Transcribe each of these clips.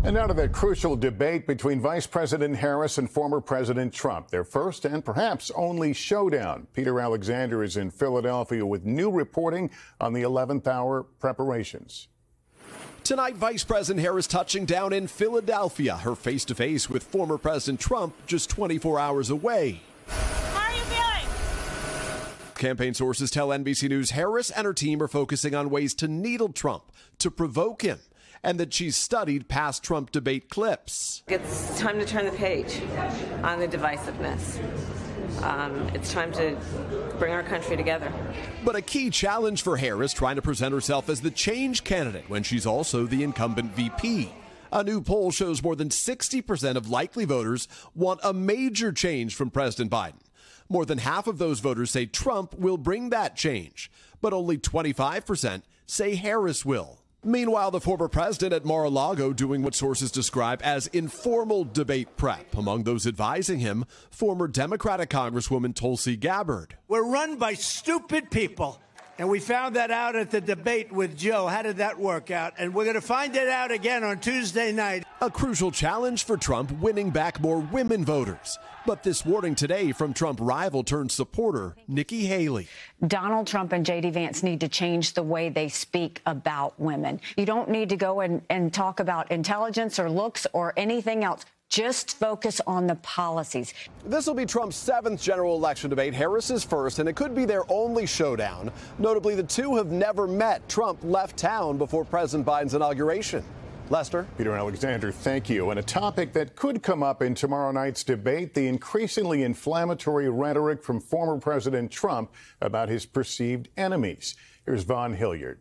And now to that crucial debate between Vice President Harris and former President Trump. Their first and perhaps only showdown. Peter Alexander is in Philadelphia with new reporting on the 11th hour preparations. Tonight, Vice President Harris touching down in Philadelphia. Her face-to-face with former President Trump just 24 hours away. How are you feeling? Campaign sources tell NBC News Harris and her team are focusing on ways to needle Trump, to provoke him, and that she's studied past Trump debate clips. It's time to turn the page on the divisiveness. It's time to bring our country together. But a key challenge for Harris, trying to present herself as the change candidate when she's also the incumbent VP. A new poll shows more than 60% of likely voters want a major change from President Biden. More than half of those voters say Trump will bring that change, but only 25% say Harris will. Meanwhile, the former president at Mar-a-Lago doing what sources describe as informal debate prep. Among those advising him, former Democratic Congresswoman Tulsi Gabbard. We're run by stupid people, and we found that out at the debate with Joe. How did that work out? And we're going to find it out again on Tuesday night. A crucial challenge for Trump, winning back more women voters. But this warning today from Trump rival turned supporter Nikki Haley. Donald Trump and J.D. Vance need to change the way they speak about women. You don't need to go and talk about intelligence or looks or anything else. Just focus on the policies. This will be Trump's 7th general election debate, Harris's first, and it could be their only showdown. Notably, the two have never met. Trump left town before President Biden's inauguration. Lester? Peter Alexander, thank you. And a topic that could come up in tomorrow night's debate, the increasingly inflammatory rhetoric from former President Trump about his perceived enemies. Here's Vaughn Hillyard.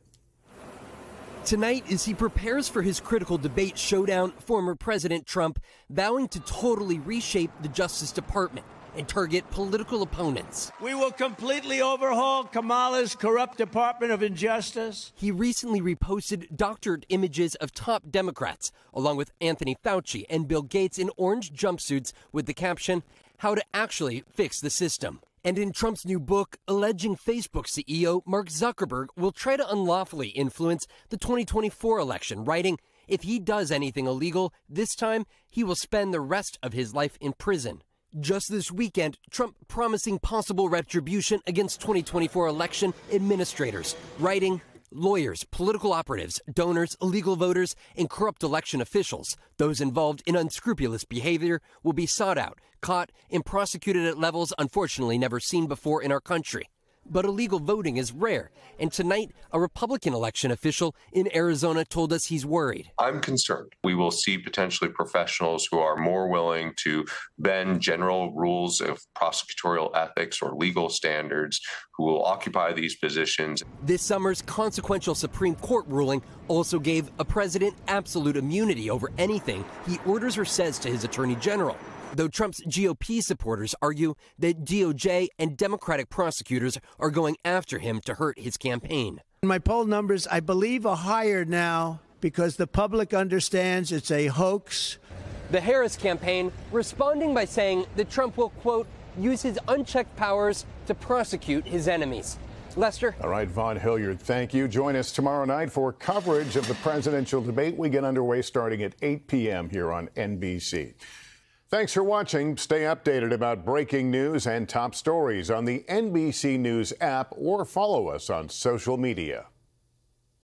Tonight, as he prepares for his critical debate showdown, former President Trump vowing to totally reshape the Justice Department and target political opponents. We will completely overhaul Kamala's corrupt Department of Injustice. He recently reposted doctored images of top Democrats, along with Anthony Fauci and Bill Gates in orange jumpsuits with the caption, "How to Actually Fix the System." And in Trump's new book, alleging Facebook CEO Mark Zuckerberg will try to unlawfully influence the 2024 election, writing, if he does anything illegal, this time he will spend the rest of his life in prison. Just this weekend, Trump promising possible retribution against 2024 election administrators, writing, lawyers, political operatives, donors, illegal voters, and corrupt election officials, those involved in unscrupulous behavior, will be sought out, caught, and prosecuted at levels unfortunately never seen before in our country. But illegal voting is rare, and tonight, a Republican election official in Arizona told us he's worried. I'm concerned. We will see potentially professionals who are more willing to bend general rules of prosecutorial ethics or legal standards, who will occupy these positions. This summer's consequential Supreme Court ruling also gave a president absolute immunity over anything he orders or says to his attorney general. Though Trump's GOP supporters argue that DOJ and Democratic prosecutors are going after him to hurt his campaign. My poll numbers, I believe, are higher now because the public understands it's a hoax. The Harris campaign responding by saying that Trump will, quote, use his unchecked powers to prosecute his enemies. Lester? All right, Vaughn Hillyard, thank you. Join us tomorrow night for coverage of the presidential debate. We get underway starting at 8 p.m. here on NBC. Thanks for watching. Stay updated about breaking news and top stories on the NBC News app or follow us on social media.